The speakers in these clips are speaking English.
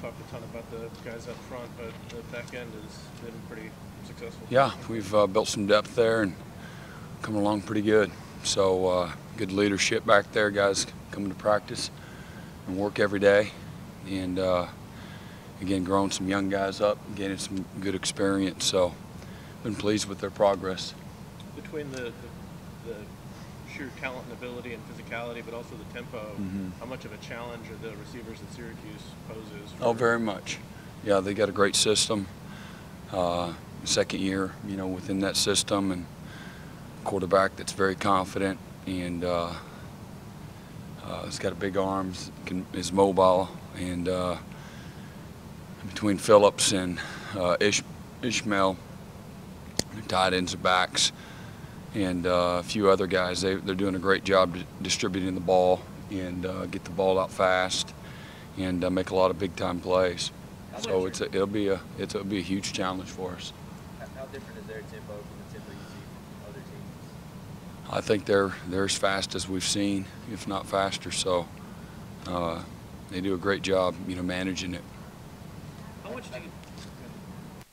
talked a ton about the guys up front, but the back end has been pretty successful. Yeah, we've built some depth there and coming along pretty good. So good leadership back there, guys coming to practice and work every day. And again, growing some young guys up, gaining some good experience. So been pleased with their progress. Between the sheer talent and ability and physicality, but also the tempo, how much of a challenge are the receivers at Syracuse poses? Oh, very much. Yeah, they got a great system. Second year, within that system, and quarterback that's very confident and he's got big arms, is mobile, and between Phillips and Ishmael, tight ends and backs, and a few other guys, they're doing a great job distributing the ball and get the ball out fast and make a lot of big-time plays. So it'll be a huge challenge for us. How different is their tempo from the tempo you see from other teams? I think they're as fast as we've seen, if not faster. So they do a great job, managing it. How much do you?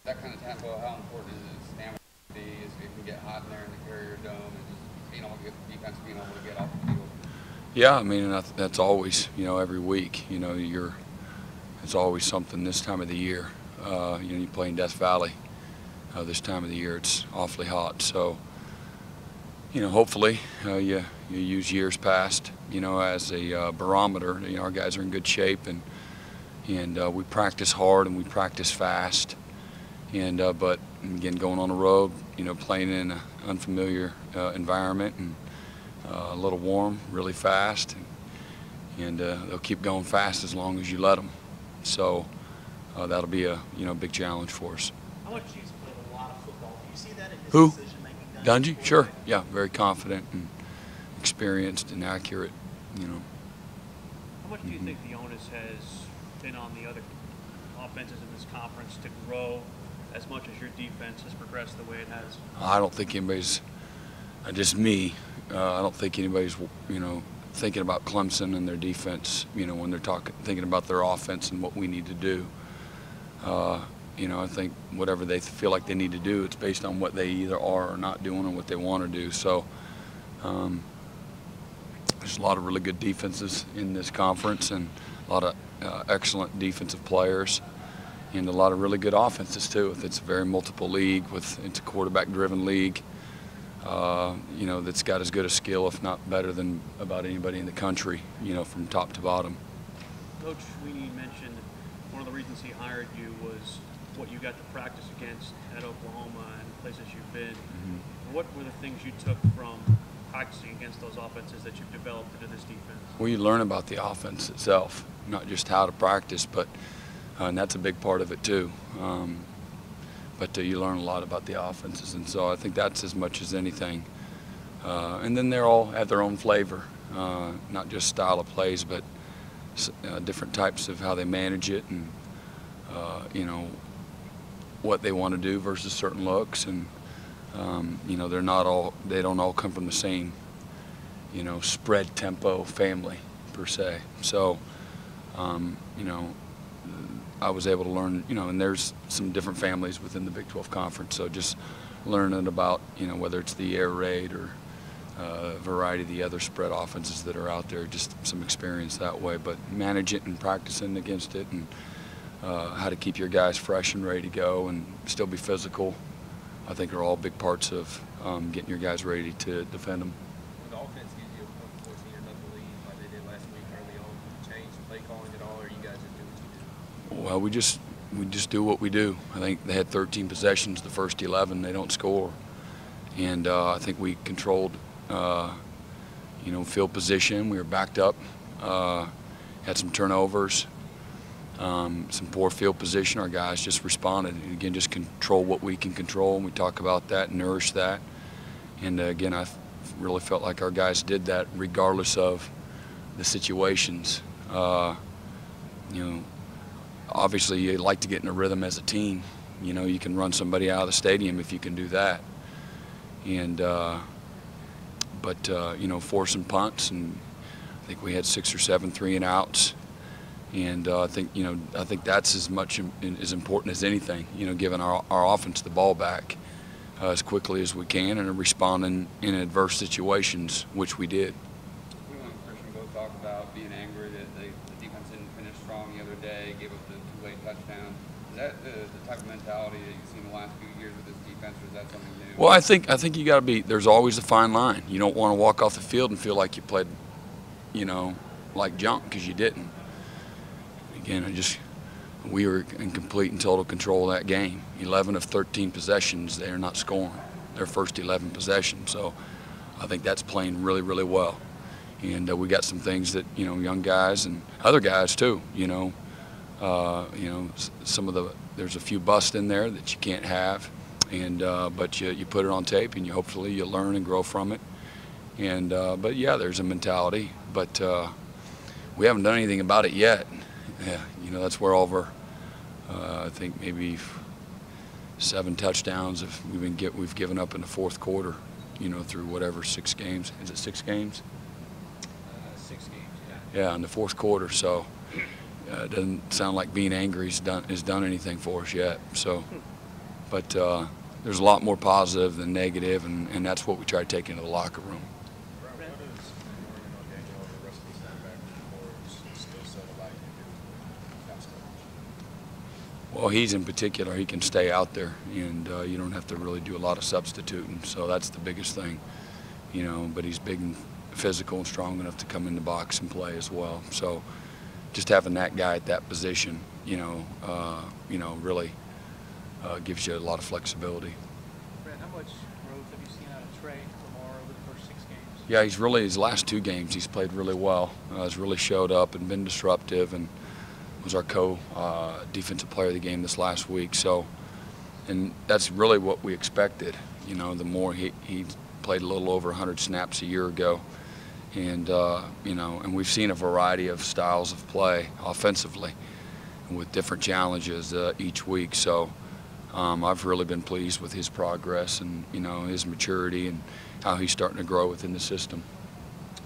That kind of tempo, how important is it? Stamina is it can get hot in there in the Carrier Dome, and just being able to get the defense being able to get off the field. Yeah, I mean that's always, every week, it's always something this time of the year. You play in Death Valley this time of the year. It's awfully hot, so hopefully you use years past, as a barometer. Our guys are in good shape, and we practice hard and we practice fast. And but again, going on the road, playing in an unfamiliar environment and a little warm, really fast, and they'll keep going fast as long as you let them. So that'll be a big challenge for us. How much do you play a lot of football? Do you see that in his Who? decision-making? Dungy? Sure. Yeah, very confident and experienced and accurate. How much do you think the onus has been on the other offenses in this conference to grow as much as your defense has progressed the way it has? I don't think anybody's, just me, I don't think anybody's, thinking about Clemson and their defense, when they're thinking about their offense and what we need to do. I think whatever they feel like they need to do, it's based on what they either are or not doing and what they want to do. So there's a lot of really good defenses in this conference and a lot of excellent defensive players and a lot of really good offenses too. It's a very multiple league, it's a quarterback-driven league. That's got as good a skill, if not better, than about anybody in the country, from top to bottom. Coach Sweeney mentioned one of the reasons he hired you was what you got to practice against at Oklahoma and places you've been. What were the things you took from practicing against those offenses that you've developed into this defense? Well, you learn about the offense itself, not just how to practice, but and that's a big part of it too. But you learn a lot about the offenses, and so I think that's as much as anything. And then they all have their own flavor, not just style of plays, but different types of how they manage it, and what they want to do versus certain looks, and they don't all come from the same spread tempo family per se. So I was able to learn, and there's some different families within the Big 12 Conference, so just learning about, whether it's the air raid or a variety of the other spread offenses that are out there, just some experience that way. But manage it and practicing against it, and how to keep your guys fresh and ready to go and still be physical, I think are all big parts of getting your guys ready to defend them. When the offense gives you a 14 or nothing lead like they did last week early on, do you change play calling at all, or you guys just do what you do? Well, we just do what we do. I think they had 13 possessions, the first 11 they don't score, and I think we controlled, field position. We were backed up, had some turnovers, some poor field position. Our guys just responded. And again, just control what we can control, and we talk about that and nourish that. And again, I really felt like our guys did that regardless of the situations. Obviously, you like to get in a rhythm as a team. You can run somebody out of the stadium if you can do that. And forcing punts, and I think we had 6 or 7 3-and-outs, And I think that's as much as important as anything. Giving our offense the ball back as quickly as we can and responding in adverse situations, which we did. We and Christian both talked about being angry that the defense didn't finish strong the other day, gave up the 2 late touchdowns. Is that the type of mentality that you've seen the last few years with this defense, or is that something new? Well, I think you got to be. There's always a fine line. You don't want to walk off the field and feel like you played, like junk, because you didn't. Again, we were in complete and total control of that game. 11 of 13 possessions, they're not scoring their first 11 possessions. So I think that's playing really, really well. And we got some things that, young guys and other guys too, there's a few busts in there that you can't have. And but you put it on tape, and hopefully you learn and grow from it. And but yeah, there's a mentality, but we haven't done anything about it yet. Yeah, that's where all of our, I think maybe 7 touchdowns we've given up in the fourth quarter, through whatever 6 games. Is it 6 games? 6 games, Yeah, in the fourth quarter. So it doesn't sound like being angry has done anything for us yet. So, but there's a lot more positive than negative, and that's what we try to take into the locker room. Well, he's in particular, he can stay out there, and you don't have to really do a lot of substituting. So that's the biggest thing, but he's big and physical and strong enough to come in the box and play as well. So just having that guy at that position, really gives you a lot of flexibility. Brad, how much growth have you seen out of Trey Lamar over the first 6 games? Yeah, his last 2 games, he's played really well. He's really showed up and been disruptive, and was our defensive player of the game this last week. So, and that's really what we expected. The more he played a little over 100 snaps a year ago, and and we've seen a variety of styles of play offensively, and with different challenges each week. So, I've really been pleased with his progress and his maturity and how he's starting to grow within the system.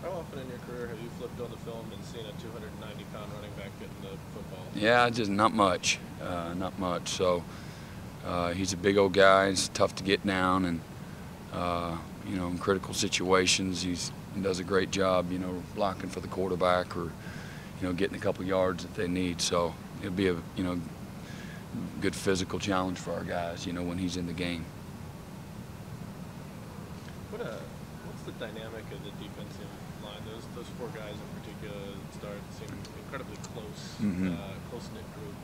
How often in your career have you flipped on the film and seen a 290-pound running back getting the football? Yeah, just not much. So he's a big old guy. He's tough to get down, and in critical situations, he does a great job. Blocking for the quarterback or getting a couple yards that they need. So it'll be a good physical challenge for our guys. When he's in the game. What's the dynamic of the defensive line? Those 4 guys in particular seem incredibly close-knit group.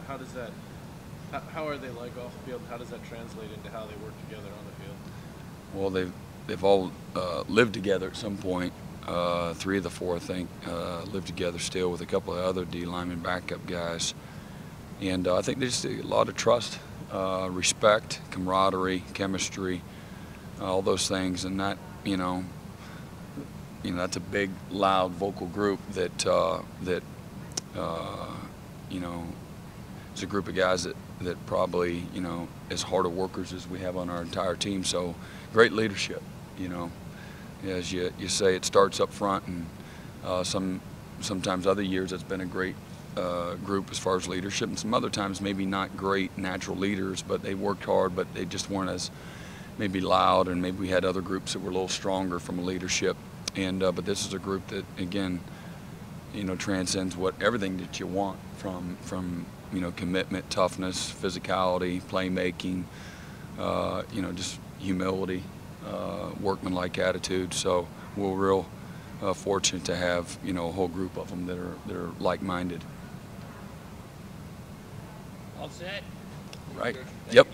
How does that? How are they like off the field? How does that translate into how they work together on the field? Well, they've all lived together at some point. 3 of the 4, I think, live together still with a couple of other D lineman backup guys. And I think there's a lot of trust, respect, camaraderie, chemistry, all those things. And that, that's a big, loud, vocal group that it's a group of guys that probably, as hard of workers as we have on our entire team. So great leadership, As you say, it starts up front, and sometimes other years it's been a great group as far as leadership, and some other times maybe not great natural leaders, but they worked hard, but they just weren't as maybe loud, and maybe we had other groups that were a little stronger from a leadership. And but this is a group that, again, transcends everything that you want from commitment, toughness, physicality, playmaking, just humility, workmanlike attitude. So we're real fortunate to have a whole group of them that are like-minded. All set. Right. Yep.